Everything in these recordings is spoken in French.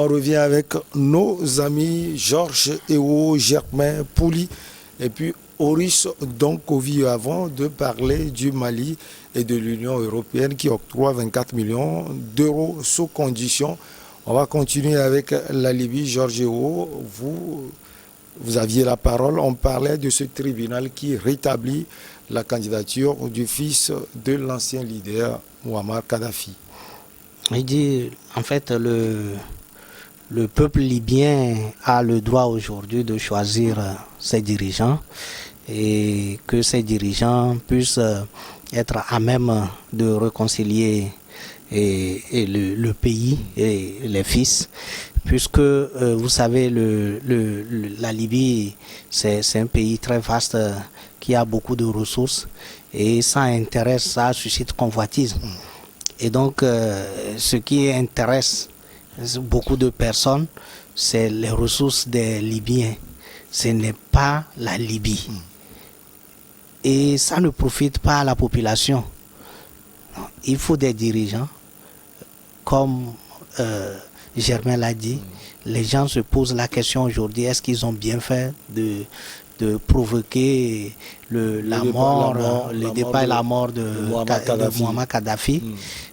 on revient avec nos amis Georges Ewo, Germain Pouli et puis Horace Donkovi avant de parler du Mali et de l'Union européenne qui octroie 24 millions d'euros sous condition. On va continuer avec la Libye. Georges Ewo, vous aviez la parole. On parlait de ce tribunal qui rétablit la candidature du fils de l'ancien leader Mouammar Kadhafi. Il dit, en fait, le peuple libyen a le droit aujourd'hui de choisir ses dirigeants et que ces dirigeants puissent être à même de réconcilier le pays et les fils, puisque vous savez, la Libye, c'est un pays très vaste qui a beaucoup de ressources et ça intéresse, ça suscite convoitise. Et donc, ce qui intéresse beaucoup de personnes, c'est les ressources des Libyens. Ce n'est pas la Libye. Et ça ne profite pas à la population. Non, il faut des dirigeants. Comme Germain l'a dit, les gens se posent la question aujourd'hui, est-ce qu'ils ont bien fait de provoquer le départ et la mort de Mouammar Kadhafi.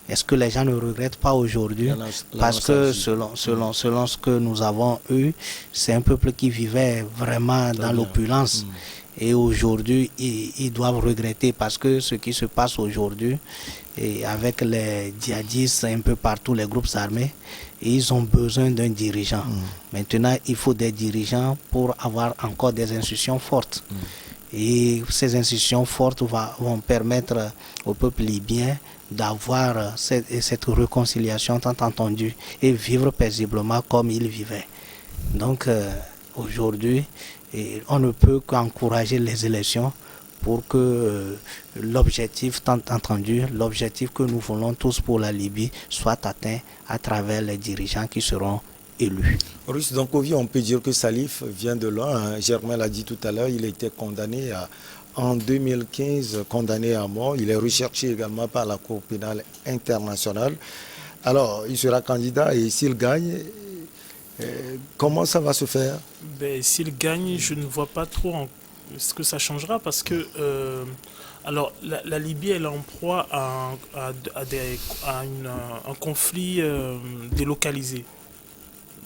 Est-ce que les gens ne regrettent pas aujourd'hui? Parce que selon ce que nous avons eu, c'est un peuple qui vivait vraiment dans l'opulence. Et aujourd'hui, ils doivent regretter parce que ce qui se passe aujourd'hui, et avec les djihadistes un peu partout, les groupes armés, ils ont besoin d'un dirigeant. Maintenant, il faut des dirigeants pour avoir encore des institutions fortes. Et ces institutions fortes vont permettre au peuple libyen d'avoir cette réconciliation tant entendue et vivre paisiblement comme il vivait. Donc aujourd'hui, on ne peut qu'encourager les élections pour que l'objectif tant entendu, l'objectif que nous voulons tous pour la Libye soit atteint à travers les dirigeants qui seront élus. Horace Donkovi, on peut dire que Salif vient de loin. Germain l'a dit tout à l'heure, il a été condamné en 2015, condamné à mort. Il est recherché également par la Cour pénale internationale. Alors, il sera candidat et s'il gagne, comment ça va se faire? S'il gagne, je ne vois pas trop ce que ça changera parce que alors la Libye elle est en proie à un conflit délocalisé.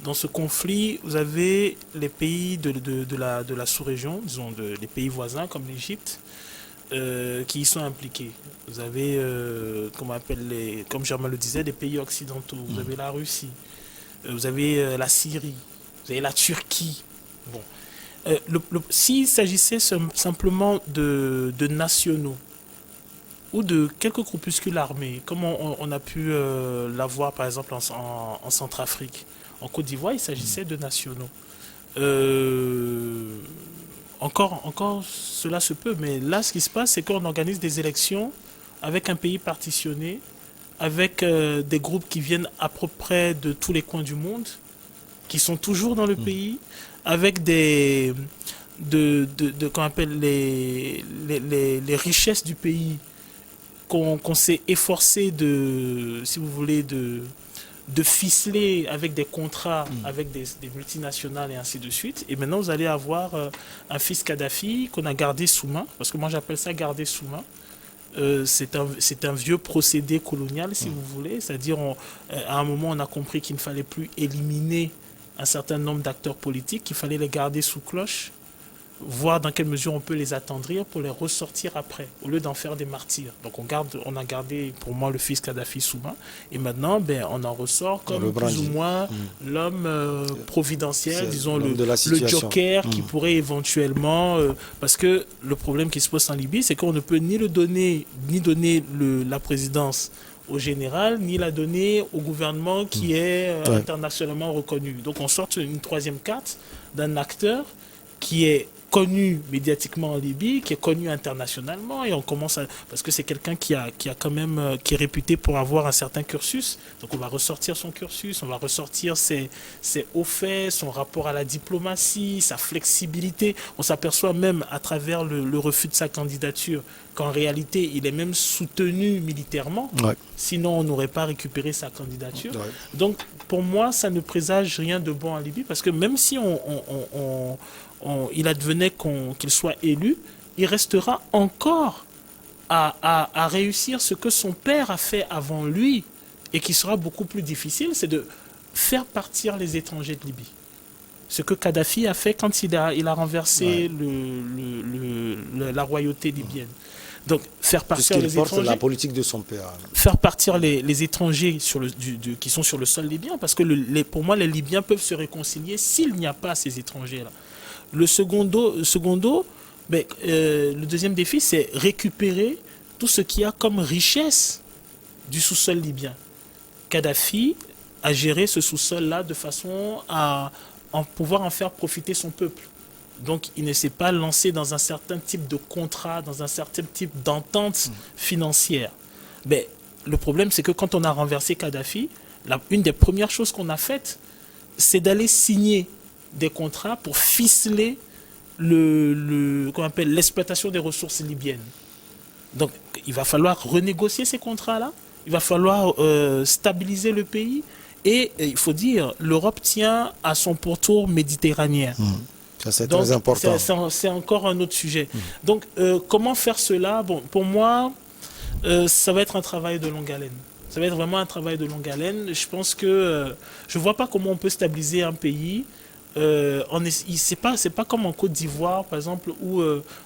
Dans ce conflit, vous avez les pays de la sous-région, disons les pays voisins comme l'Égypte, qui y sont impliqués. Vous avez, comme Germain le disait, des pays occidentaux. Vous avez la Russie, vous avez la Syrie, vous avez la Turquie. Bon. S'il s'agissait simplement de nationaux ou de quelques groupuscules armés, comme on a pu l'avoir par exemple en Centrafrique, en Côte d'Ivoire, il s'agissait de nationaux. Encore cela se peut, mais là ce qui se passe, c'est qu'on organise des élections avec un pays partitionné, avec des groupes qui viennent à peu près de tous les coins du monde, qui sont toujours dans le pays, avec qu'on appelle les richesses du pays qu'on s'est efforcé de, si vous voulez, de ficeler avec des contrats, avec des multinationales et ainsi de suite. Et maintenant, vous allez avoir un fils Kadhafi qu'on a gardé sous main, parce que moi j'appelle ça garder sous main. C'est un vieux procédé colonial, si vous voulez. C'est-à-dire, à un moment, on a compris qu'il ne fallait plus éliminer un certain nombre d'acteurs politiques, qu'il fallait les garder sous cloche, voir dans quelle mesure on peut les attendrir pour les ressortir après, au lieu d'en faire des martyrs. Donc on a gardé pour moi le fils Kadhafi sous main, et maintenant on en ressort comme plus ou moins l'homme providentiel, disons le joker qui pourrait éventuellement, parce que le problème qui se pose en Libye, c'est qu'on ne peut ni donner la présidence au général, ni la donner au gouvernement qui est internationalement reconnu. Donc on sort une troisième carte d'un acteur qui est connu médiatiquement en Libye, qui est connu internationalement, et on commence à, parce que c'est quelqu'un qui a quand même, qui est réputé pour avoir un certain cursus, donc on va ressortir son cursus, on va ressortir ses hauts faits, son rapport à la diplomatie, sa flexibilité. On s'aperçoit même à travers le refus de sa candidature qu'en réalité il est même soutenu militairement, sinon on n'aurait pas récupéré sa candidature. Donc pour moi ça ne présage rien de bon en Libye, parce que même si il advenait qu'il soit élu, il restera encore à réussir ce que son père a fait avant lui, et qui sera beaucoup plus difficile, c'est de faire partir les étrangers de Libye. Ce que Kadhafi a fait quand il a renversé la royauté libyenne. Donc faire partir les étrangers, la politique de son père. Faire partir les étrangers qui sont sur le sol libyen, parce que pour moi les Libyens peuvent se réconcilier s'il n'y a pas ces étrangers-là. Le deuxième défi, c'est récupérer tout ce qu'il y a comme richesse du sous-sol libyen. Kadhafi a géré ce sous-sol-là de façon à pouvoir en faire profiter son peuple. Donc il ne s'est pas lancé dans un certain type de contrat, dans un certain type d'entente financière. Mais le problème, c'est que quand on a renversé Kadhafi, une des premières choses qu'on a faites, c'est d'aller signer des contrats pour ficeler l'exploitation des ressources libyennes. Donc il va falloir renégocier ces contrats-là, il va falloir stabiliser le pays, et il faut dire, l'Europe tient à son pourtour méditerranéen. Ça, c'est très important. C'est encore un autre sujet. Donc comment faire cela? Bon, pour moi, ça va être un travail de longue haleine. Ça va être vraiment un travail de longue haleine. Je pense que je ne vois pas comment on peut stabiliser un pays. C'est pas comme en Côte d'Ivoire, par exemple, où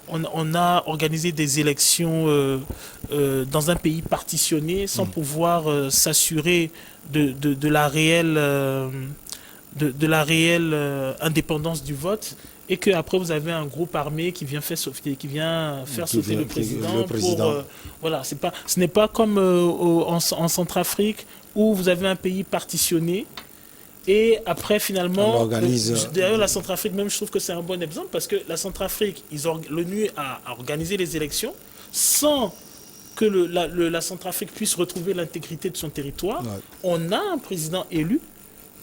on a organisé des élections dans un pays partitionné sans pouvoir s'assurer de la réelle indépendance du vote, et qu'après vous avez un groupe armé qui vient faire sauter le président. Ce n'est pas comme en Centrafrique, où vous avez un pays partitionné. Et après, finalement, d'ailleurs, la Centrafrique, même, je trouve que c'est un bon exemple, parce que la Centrafrique, l'ONU a organisé les élections sans que la Centrafrique puisse retrouver l'intégrité de son territoire. On a un président élu,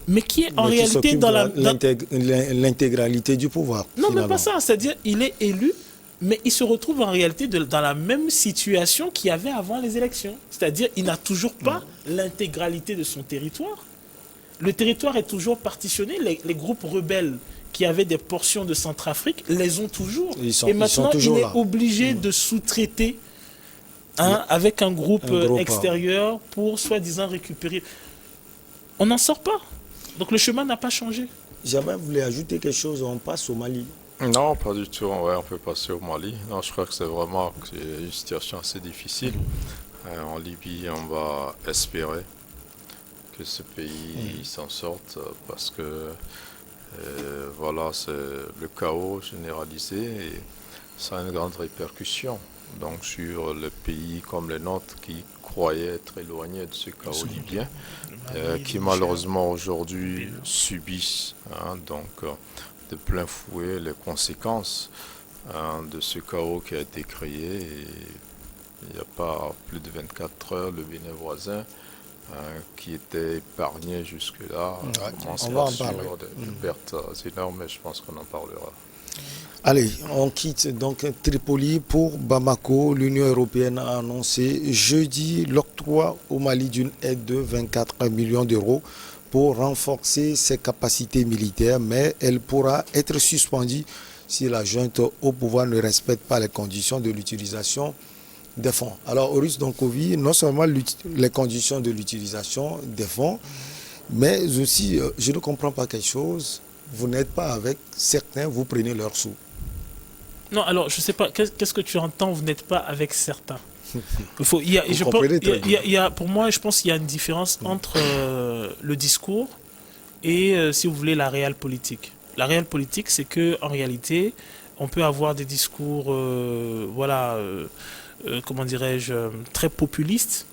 mais qui est en réalité dans l'intégralité du pouvoir. Non, même pas ça. C'est-à-dire, il est élu, mais il se retrouve en réalité dans la même situation qu'il y avait avant les élections. C'est-à-dire, il n'a toujours pas l'intégralité de son territoire. Le territoire est toujours partitionné. Les groupes rebelles qui avaient des portions de Centrafrique les ont toujours. Et maintenant, il est obligé de sous-traiter avec un groupe extérieur pour soi-disant récupérer. On n'en sort pas. Donc le chemin n'a pas changé. Jamais vous voulez ajouter quelque chose? On passe au Mali. Non, pas du tout. Ouais, on peut passer au Mali. Non, je crois que c'est vraiment une situation assez difficile. En Libye, on va espérer que ce pays s'en sorte, parce que voilà, c'est le chaos généralisé, et ça a une grande répercussion donc sur le pays comme le nôtre, qui croyait être éloigné de ce chaos libyen, qui malheureusement aujourd'hui subissent de plein fouet les conséquences de ce chaos qui a été créé. Et il n'y a pas plus de 24 heures, le Bénin voisin, qui était épargné jusque-là, on va en parler. Des pertes énormes, mais je pense qu'on en parlera. Allez, on quitte donc Tripoli pour Bamako. L'Union européenne a annoncé jeudi l'octroi au Mali d'une aide de 24 millions d'euros pour renforcer ses capacités militaires, mais elle pourra être suspendue si la junte au pouvoir ne respecte pas les conditions de l'utilisation des fonds. Alors, Oris Donkovi, non seulement les conditions de l'utilisation des fonds, mais aussi, je ne comprends pas quelque chose, vous n'êtes pas avec certains, vous prenez leurs sous. Non, alors, je ne sais pas, qu'est-ce que tu entends, vous n'êtes pas avec certains? Pour moi, je pense qu'il y a une différence entre le discours et, si vous voulez, la réelle politique. La réelle politique, c'est qu'en réalité, on peut avoir des discours, comment dirais-je, très populistes,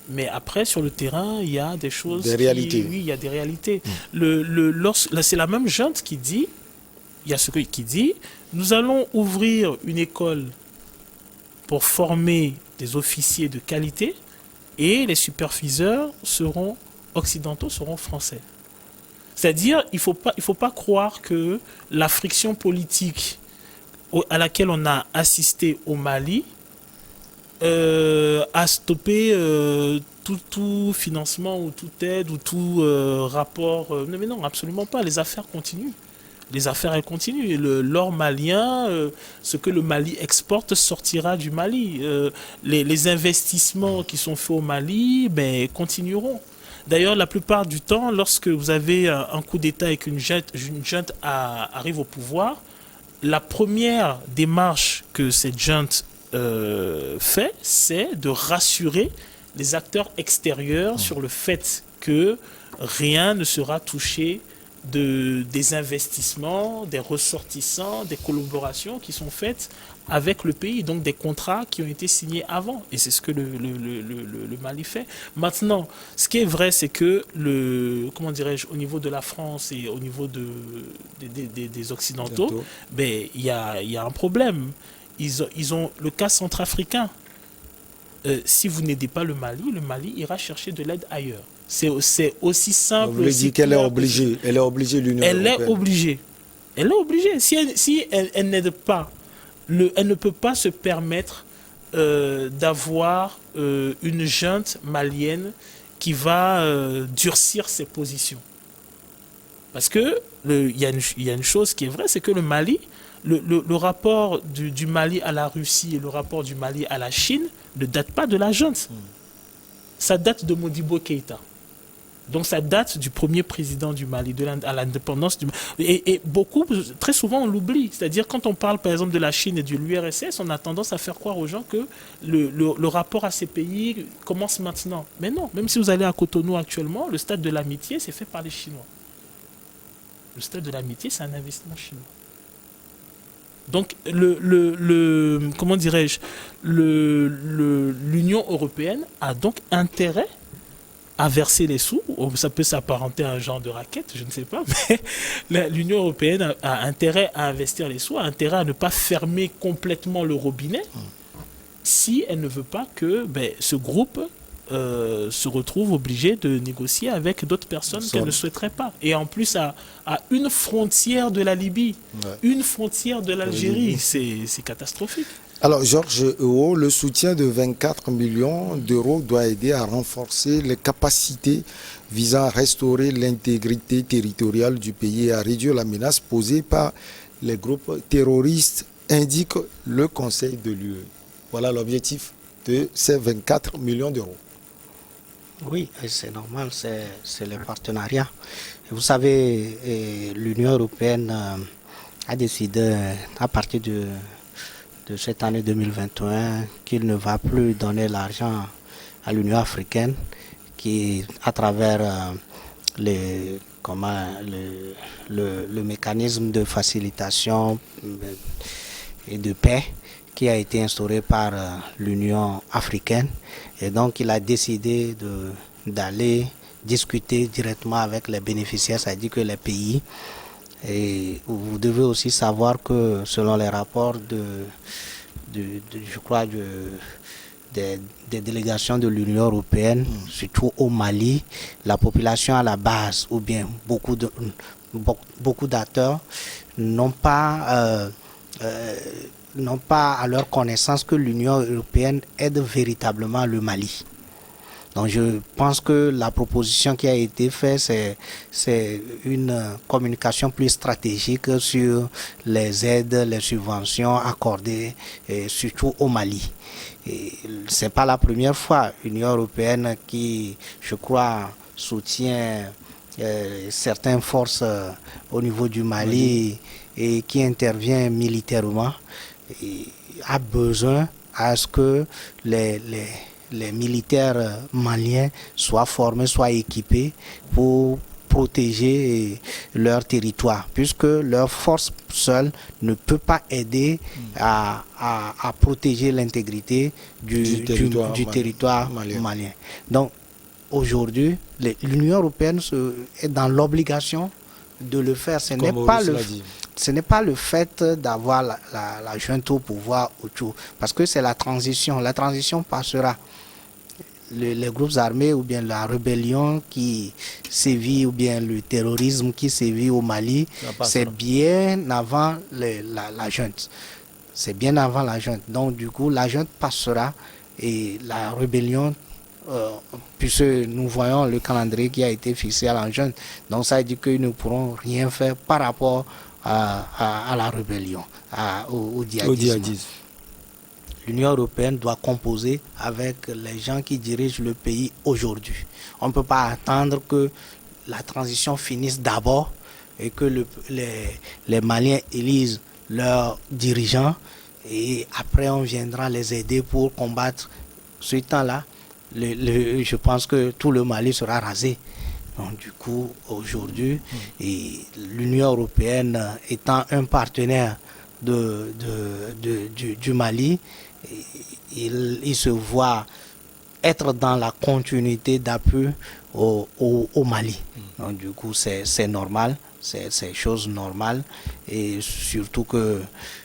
mais après, sur le terrain, il y a des choses... Des réalités. Oui, il y a des réalités. C'est la même junte qui dit, il y a ce qui dit, nous allons ouvrir une école pour former des officiers de qualité et les superviseurs occidentaux seront français. C'est-à-dire, il faut pas croire que la friction politique à laquelle on a assisté au Mali a stoppé tout financement ou toute aide ou tout rapport. Non, mais non, absolument pas. Les affaires continuent. Les affaires, elles continuent. L'or malien, ce que le Mali exporte sortira du Mali. Les investissements qui sont faits au Mali continueront. D'ailleurs, la plupart du temps, lorsque vous avez un coup d'État et qu'une junte arrive au pouvoir, la première démarche que cette junte fait, c'est de rassurer les acteurs extérieurs sur le fait que rien ne sera touché des investissements, des ressortissants, des collaborations qui sont faites avec le pays, donc des contrats qui ont été signés avant. Et c'est ce que le Mali fait. Maintenant, ce qui est vrai, c'est que comment dirais-je, au niveau de la France et au niveau des Occidentaux, il y a un problème. Ils ont le cas centrafricain. Si vous n'aidez pas le Mali ira chercher de l'aide ailleurs. C'est aussi simple. Vous voulez dire qu'elle est obligée. Elle est obligée, l'Union européenne. Elle est obligée. Elle est obligée. Si elle n'aide pas, elle ne peut pas se permettre d'avoir une junte malienne qui va durcir ses positions. Parce que il y a une chose qui est vraie, c'est que le Mali, le rapport du Mali à la Russie et le rapport du Mali à la Chine ne date pas de la junte. Ça date de Modibo Keïta. Donc ça date du premier président du Mali, à l'indépendance du Mali. Et très souvent on l'oublie. C'est-à-dire quand on parle par exemple de la Chine et de l'URSS, on a tendance à faire croire aux gens que le rapport à ces pays commence maintenant. Mais non, même si vous allez à Cotonou actuellement, le stade de l'amitié, c'est fait par les Chinois. Le stade de l'amitié, c'est un investissement chinois. Donc comment dirais-je, l'Union européenne a donc intérêt à verser les sous. Ça peut s'apparenter à un genre de raquette, je ne sais pas, mais l'Union européenne a intérêt à investir les sous, a intérêt à ne pas fermer complètement le robinet si elle ne veut pas que ce groupe se retrouve obligé de négocier avec d'autres personnes qu'elle ne souhaiterait pas. Et en plus, à une frontière de la Libye, une frontière de l'Algérie, c'est catastrophique. Alors, Georges Ewo, le soutien de 24 millions d'euros doit aider à renforcer les capacités visant à restaurer l'intégrité territoriale du pays et à réduire la menace posée par les groupes terroristes, indique le Conseil de l'UE. Voilà l'objectif de ces 24 millions d'euros. Oui, c'est normal, c'est le partenariat. Vous savez, l'Union européenne a décidé à partir de cette année 2021 qu'il ne va plus donner l'argent à l'Union africaine qui, à travers le mécanisme de facilitation et de paix qui a été instauré par l'Union africaine. Et donc, il a décidé d'aller discuter directement avec les bénéficiaires, c'est-à-dire que les pays. Et vous devez aussi savoir que selon les rapports des délégations de l'Union européenne, surtout au Mali, la population à la base, ou bien beaucoup d'acteurs n'ont pas à leur connaissance que l'Union européenne aide véritablement le Mali. Donc je pense que la proposition qui a été faite, c'est une communication plus stratégique sur les aides, les subventions accordées, surtout au Mali. Ce n'est pas la première fois l'Union européenne qui, je crois, soutient certaines forces au niveau du Mali et qui intervient militairement. Et a besoin à ce que les militaires maliens soient formés, soient équipés pour protéger leur territoire, puisque leur force seule ne peut pas aider à protéger l'intégrité du territoire malien. Donc aujourd'hui, l'Union européenne est dans l'obligation de le faire. Ce n'est pas ce n'est pas le fait d'avoir la junte au pouvoir autour, parce que c'est la transition. La transition passera. Les groupes armés ou bien la rébellion qui sévit ou bien le terrorisme qui sévit au Mali, c'est bien avant la junte. C'est bien avant la junte. Donc du coup, la junte passera et la rébellion, puisque nous voyons le calendrier qui a été fixé à la junte, donc ça veut dire qu'ils ne pourront rien faire par rapport à la rébellion, au djihadisme. L'Union européenne doit composer avec les gens qui dirigent le pays aujourd'hui. On ne peut pas attendre que la transition finisse d'abord et que les Maliens élisent leurs dirigeants et après on viendra les aider pour combattre. Ce temps-là, je pense que tout le Mali sera rasé. Donc du coup, aujourd'hui, l'Union européenne étant un partenaire du Mali, il se voit être dans la continuité d'appui au Mali. Donc du coup, c'est normal, c'est chose normale, et surtout que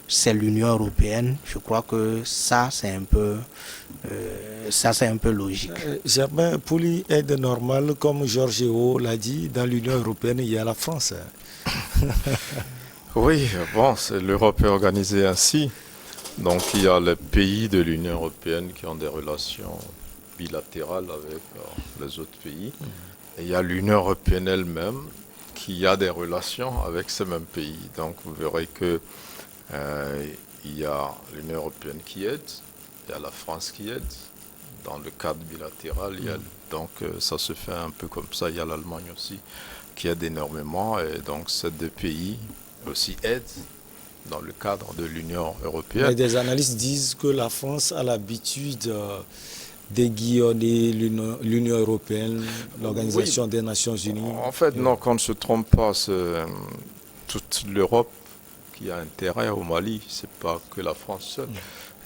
c'est l'Union européenne. Je crois que ça, c'est un peu logique. Germain Pouli, aide normale, comme Georges l'a dit, dans l'Union européenne, il y a la France. Oui, bon, l'Europe est organisée ainsi. Donc il y a les pays de l'Union européenne qui ont des relations bilatérales avec les autres pays. Et il y a l'Union européenne elle-même qui a des relations avec ces mêmes pays. Donc vous verrez que il y a l'Union européenne qui aide, il y a la France qui aide. Dans le cadre bilatéral, donc ça se fait un peu comme ça. Il y a l'Allemagne aussi qui aide énormément. Et donc ces deux pays aussi aident dans le cadre de l'Union européenne. Mais des analystes disent que la France a l'habitude d'aiguillonner l'Union européenne, l'Organisation des Nations Unies. En fait, non, qu'on ne se trompe pas, c'est toute l'Europe qui a intérêt au Mali, c'est pas que la France seule.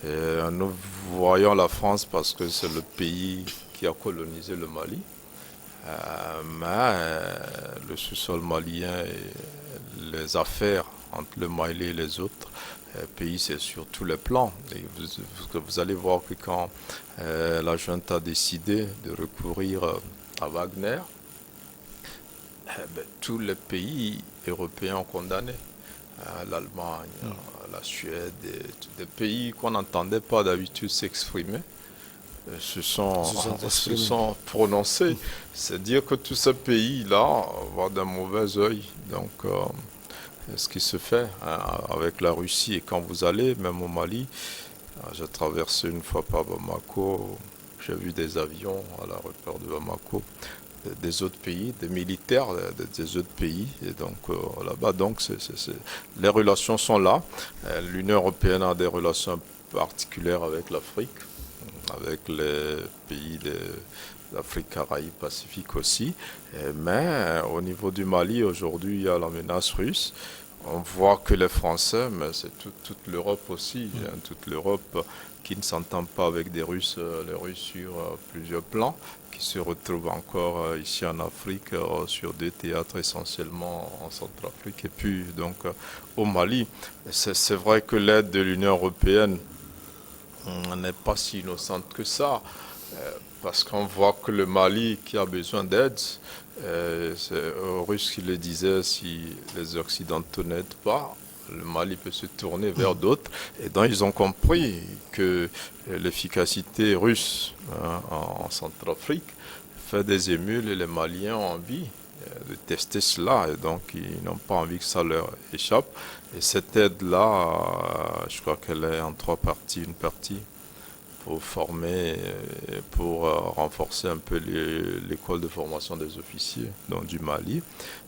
Et nous voyons la France parce que c'est le pays qui a colonisé le Mali. Mais le sous-sol malien et les affaires entre le Mali et les autres pays, c'est sur tous les plans. Et vous allez voir que quand la junte a décidé de recourir à Wagner, tous les pays européens ont condamné. L'Allemagne, la Suède, des pays qu'on n'entendait pas d'habitude s'exprimer, se sont prononcés. C'est dire que tous ces pays-là voient d'un mauvais œil. Donc, ce qui se fait avec la Russie. Et quand vous allez, même au Mali, j'ai traversé une fois par Bamako, j'ai vu des avions à l'aéroport de Bamako, des autres pays, des militaires des autres pays. Et donc là-bas, donc les relations sont là. L'Union européenne a des relations particulières avec l'Afrique, avec les pays d'Afrique, Caraïbes, Pacifique aussi. Mais au niveau du Mali, aujourd'hui, il y a la menace russe. On voit que les Français, mais c'est toute l'Europe aussi, toute l'Europe qui ne s'entend pas avec les Russes sur plusieurs plans, qui se retrouvent encore ici en Afrique sur des théâtres essentiellement en Centrafrique et puis donc au Mali. C'est vrai que l'aide de l'Union européenne n'est pas si innocente que ça, parce qu'on voit que le Mali qui a besoin d'aide, c'est aux Russes qui le disaient, si les Occidentaux n'aident pas, le Mali peut se tourner vers d'autres. Et donc ils ont compris que l'efficacité russe en Centrafrique fait des émules et les Maliens ont envie de tester cela. Et donc ils n'ont pas envie que ça leur échappe. Et cette aide-là, je crois qu'elle est en trois parties. Une partie pour former, pour renforcer un peu l'école de formation des officiers du Mali,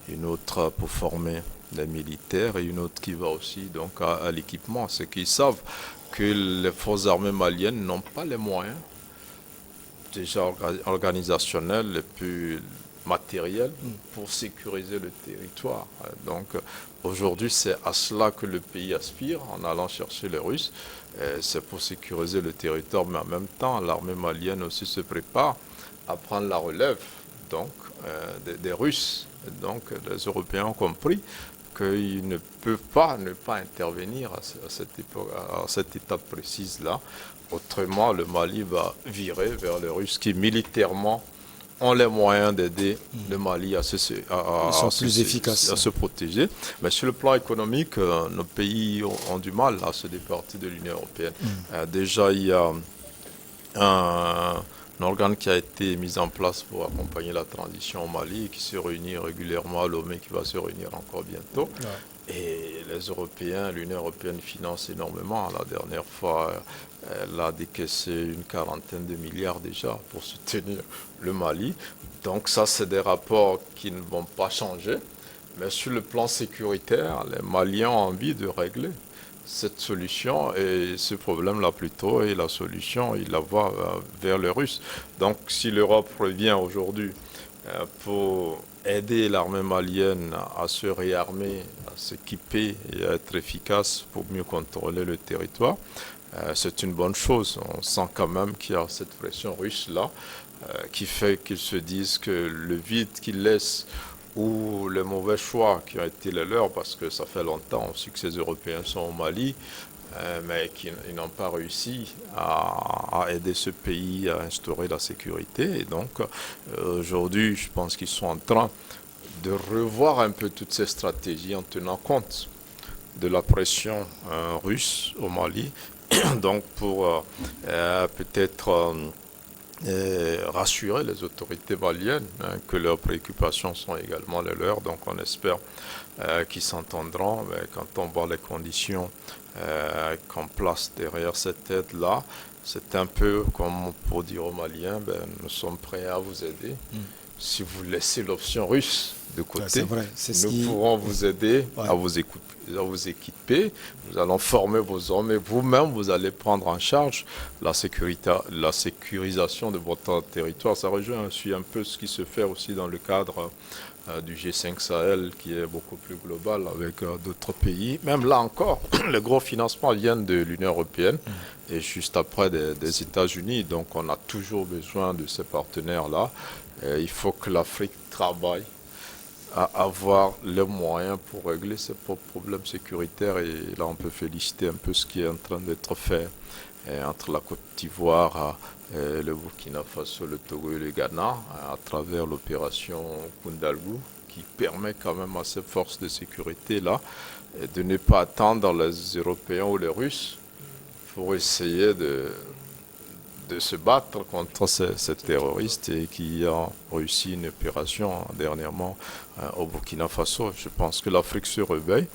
une autre pour former les militaires et une autre qui va aussi donc à l'équipement. C'est qu'ils savent que les forces armées maliennes n'ont pas les moyens déjà organisationnels et puis matériels pour sécuriser le territoire. Donc aujourd'hui, c'est à cela que le pays aspire en allant chercher les Russes. C'est pour sécuriser le territoire, mais en même temps, l'armée malienne aussi se prépare à prendre la relève donc, des Russes. Donc les Européens ont compris qu'ils ne peuvent pas ne pas intervenir à cette étape précise-là. Autrement, le Mali va virer vers les Russes qui, militairement, ont les moyens d'aider le Mali à se protéger. Mais sur le plan économique, nos pays ont du mal à se départir de l'Union européenne. Déjà, il y a un organe qui a été mis en place pour accompagner la transition au Mali, qui se réunit régulièrement à Lomé, qui va se réunir encore bientôt. Ouais. Et les Européens, l'Union européenne finance énormément. La dernière fois, elle a décaissé une 40aine de milliards déjà pour soutenir le Mali. Donc ça, c'est des rapports qui ne vont pas changer. Mais sur le plan sécuritaire, les Maliens ont envie de régler cette solution et ce problème-là plutôt, et la solution, il la voit vers les Russes. Donc si l'Europe revient aujourd'hui pour aider l'armée malienne à se réarmer, à s'équiper et à être efficace pour mieux contrôler le territoire, c'est une bonne chose. On sent quand même qu'il y a cette pression russe-là qui fait qu'ils se disent que le vide qu'ils laissent ou les mauvais choix qui ont été les leurs, parce que ça fait longtemps aussi que ces Européens sont au Mali, mais qui n'ont pas réussi à aider ce pays à instaurer la sécurité. Et donc, aujourd'hui, je pense qu'ils sont en train de revoir un peu toutes ces stratégies en tenant compte de la pression russe au Mali. Donc, pour peut-être rassurer les autorités maliennes que leurs préoccupations sont également les leurs. Donc on espère qu'ils s'entendront. Mais quand on voit les conditions qu'on place derrière cette aide-là, c'est un peu comme pour dire aux Maliens, nous sommes prêts à vous aider. Si vous laissez l'option russe de côté, nous pourrons vous aider à vous équiper. Nous allons former vos hommes et vous-même, vous allez prendre en charge la sécurisation de votre territoire. Ça rejoint aussi un peu ce qui se fait aussi dans le cadre du G5 Sahel, qui est beaucoup plus global avec d'autres pays. Même là encore, les gros financements viennent de l'Union européenne et juste après des États-Unis. Donc on a toujours besoin de ces partenaires-là. Il faut que l'Afrique travaille à avoir les moyens pour régler ses propres problèmes sécuritaires. Et là, on peut féliciter un peu ce qui est en train d'être fait entre la Côte d'Ivoire, le Burkina Faso, le Togo et le Ghana, à travers l'opération Kundalgu, qui permet quand même à ces forces de sécurité-là de ne pas attendre les Européens ou les Russes pour essayer de se battre contre ces terroristes, et qui ont réussi une opération dernièrement au Burkina Faso. Je pense que l'Afrique se réveille.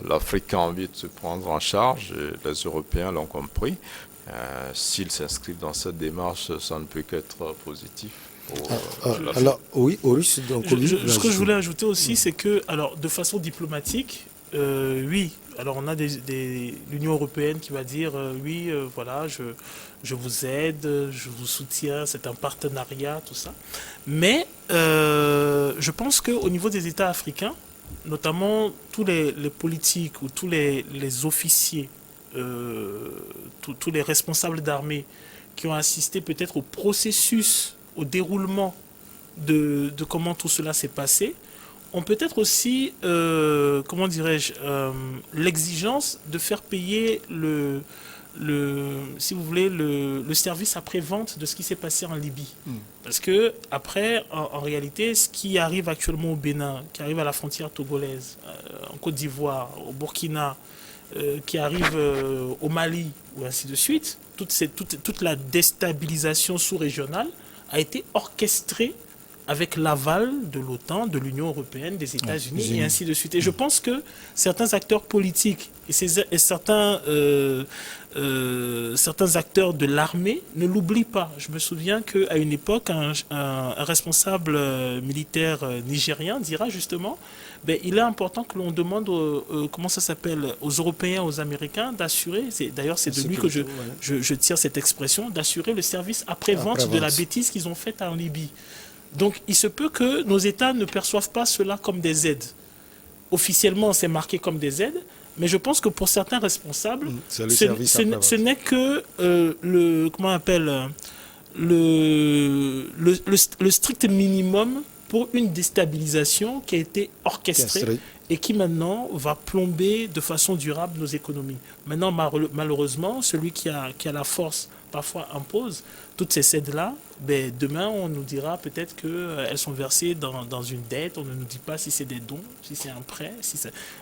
L'Afrique a envie de se prendre en charge, et les Européens l'ont compris. S'ils s'inscrivent dans cette démarche, ça ne peut qu'être positif. Alors, oui, Horus, donc, ce que je voulais ajouter aussi, c'est que, alors, de façon diplomatique, oui, alors on a l'Union européenne qui va dire oui, voilà, je vous aide, je vous soutiens, c'est un partenariat, tout ça. Mais je pense qu'au niveau des États africains, notamment tous les politiques ou tous les officiers, tous les responsables d'armée qui ont assisté peut-être au processus, au déroulement de comment tout cela s'est passé, ont peut-être aussi, comment dirais-je, l'exigence de faire payer si vous voulez, le service après-vente de ce qui s'est passé en Libye. Parce que après, en réalité, ce qui arrive actuellement au Bénin, qui arrive à la frontière togolaise, en Côte d'Ivoire, au Burkina, qui arrive au Mali, ou ainsi de suite, toute la déstabilisation sous-régionale a été orchestrée avec l'aval de l'OTAN, de l'Union européenne, des États-Unis, et ainsi de suite. Et je pense que certains acteurs politiques et certains acteurs de l'armée ne l'oublient pas. Je me souviens qu'à une époque, un responsable militaire nigérien dira justement, il est important que l'on demande, comment ça s'appelle, aux Européens, aux Américains, d'assurer, d'ailleurs c'est de lui que je tire cette expression, d'assurer le service après-vente de la bêtise qu'ils ont faite en Libye. Donc, il se peut que nos États ne perçoivent pas cela comme des aides. Officiellement, c'est marqué comme des aides, mais je pense que pour certains responsables, ce n'est que le strict minimum pour une déstabilisation qui a été orchestrée et qui maintenant va plomber de façon durable nos économies. Maintenant, malheureusement, celui qui a la force parfois impose toutes ces aides-là. Ben, demain, on nous dira peut-être qu'elles sont versées dans une dette. On ne nous dit pas si c'est des dons, si c'est un prêt.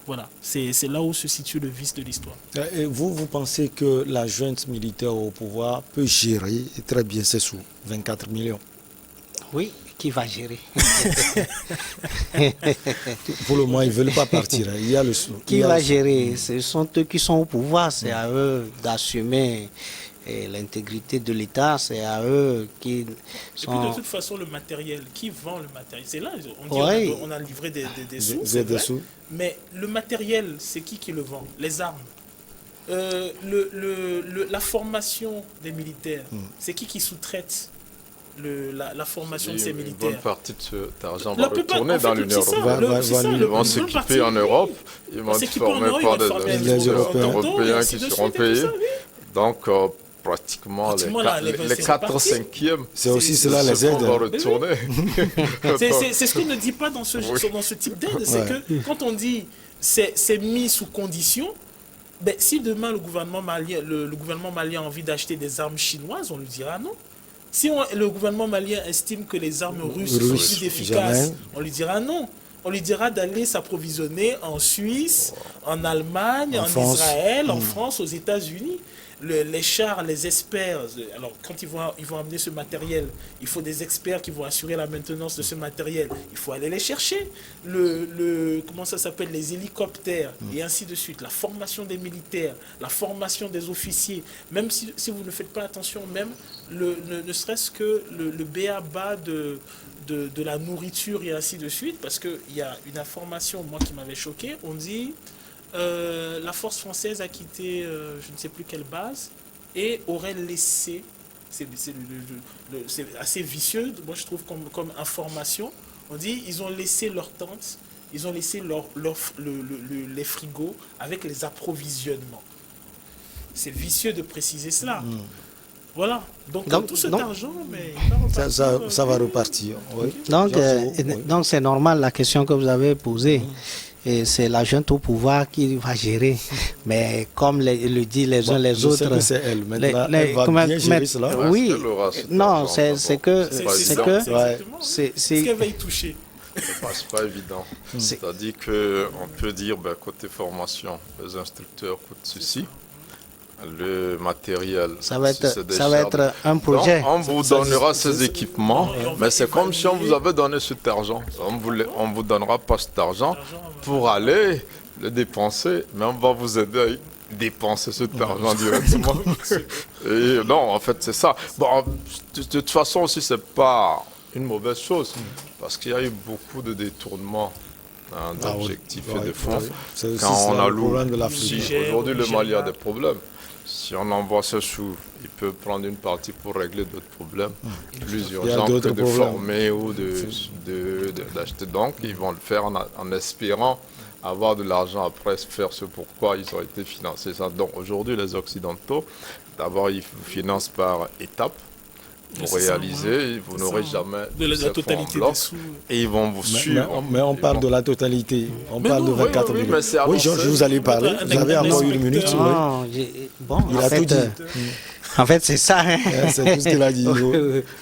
Voilà, c'est là où se situe le vice de l'histoire. Et vous pensez que la junte militaire au pouvoir peut gérer très bien ses sous, 24 millions? Oui, qui va gérer? Pour le moment, ils ne veulent pas partir. Il y a le sou. Qui va gérer? Ce sont eux qui sont au pouvoir. C'est à eux d'assumer l'intégrité de l'État. C'est à eux qui sont... Et puis de toute façon, le matériel, qui vend le matériel? C'est là, on dit on a livré des sous, Des vrai, sous. mais le matériel, c'est qui le vend? Les armes. La formation des militaires, c'est qui sous-traite la formation de ces militaires? Une bonne partie de cet argent va retourner dans l'Union européenne. Ils Ils vont s'équiper en Europe, ils vont être formés par des Européens qui seront payés. Donc, pratiquement les 4/5e, c'est aussi cela les aides. vont retourner. C'est ce qu'on ne dit pas dans ce type d'aide, c'est que quand on dit c'est mis sous condition, ben, si demain le gouvernement malien a envie d'acheter des armes chinoises, on lui dira non. Si le gouvernement malien estime que les armes russes sont plus efficaces, on lui dira non. On lui dira d'aller s'approvisionner en Suisse, en Allemagne, en Israël, en France, aux États-Unis. Les chars, les experts, alors quand ils vont amener ce matériel, il faut des experts qui vont assurer la maintenance de ce matériel. Il faut aller les chercher. Comment ça s'appelle, les hélicoptères, et ainsi de suite. La formation des militaires, la formation des officiers. Même si vous ne faites pas attention, même ne serait-ce que le b.a.-ba de la nourriture et ainsi de suite, parce qu'il y a une information, moi, qui m'avait choqué. On dit... la force française a quitté je ne sais plus quelle base et aurait laissé, c'est assez vicieux, moi je trouve comme information, on dit ils ont laissé leurs tentes, ils ont laissé les frigos avec les approvisionnements. C'est vicieux de préciser cela. Voilà, donc tout cet argent, mais ça va repartir. Oui. Donc c'est normal la question que vous avez posée. Et c'est la junte au pouvoir qui va gérer. Mais comme le disent les uns les autres... Je sais que c'est elle. Maintenant, elle va bien gérer cela. Oui, non, c'est que... C'est qu'elle va y toucher. C'est pas évident. C'est-à-dire qu'on peut dire, côté formation, les instructeurs coûtent ceci. Le matériel, ça va être un projet. Donc, on vous donnera ces équipements, mais c'est comme si on vous avait donné cet argent. On vous donnera pas cet argent pour aller le dépenser, mais on va vous aider à dépenser cet argent directement. Et non, en fait, c'est ça. Bon, de toute façon aussi, c'est pas une mauvaise chose, parce qu'il y a eu beaucoup de détournements d'objectifs et de fonds. Quand on alloue, aujourd'hui le Mali a des problèmes. Si on envoie ce sous, il peut prendre une partie pour régler d'autres problèmes plus urgents que de former ou d'acheter. Donc, ils vont le faire en espérant avoir de l'argent après, faire ce pourquoi ils ont été financés. Donc, aujourd'hui, les Occidentaux, d'abord, ils financent par étapes. Pour réaliser, vous n'aurez jamais de la totalité des sous. Et ils vont vous suivre. Mais on parle de la totalité. On parle de 24 millions. Oui, je vous allais parler. Vous avez encore une minute. Bon, il a tout dit. En fait, c'est ça. Hein. C'est tout ce qu'il a dit.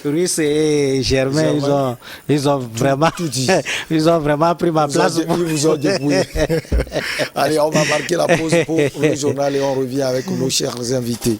Russe et Germain, ils ont vraiment tout dit. Ils ont vraiment pris ma place. Ils vous ont dépouillé. Allez, on va marquer la pause pour le journal et on revient avec nos chers invités.